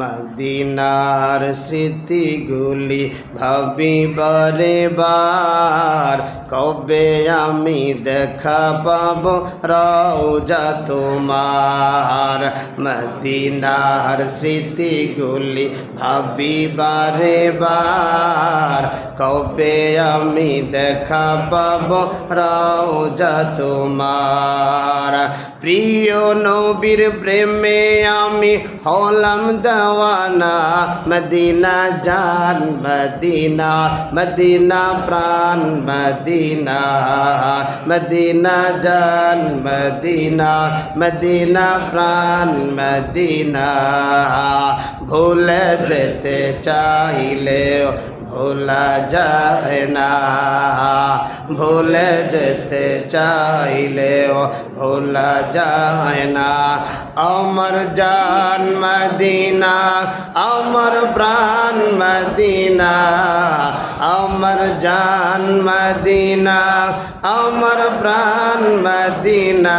মদিনার স্মৃতিগুলি ভাবি বারে বার, কবে আমি দেখা পাব রওজা তোমার। মদিনার স্মৃতিগুলি ভাবি বারে বার, কবে আমি দেখা পাব রওজা তোমার। প্রিয় নবীর প্রেমে আমি হলাম দেওয়ানা, মদিনা জান মদিনা, মদিনা প্রাণ মদিনা, মদিনা জান মদিনা, মদিনা প্রাণ মদিনা। ভুলে যেতে চাইলেও ভোলা যায় না, ভুলে যেতে চাইলেও ভোলা যায় না। আমার জান মদিনা, আমার প্রাণ মদিনা, আমার জান মদিনা, আমার প্রাণ মদিনা।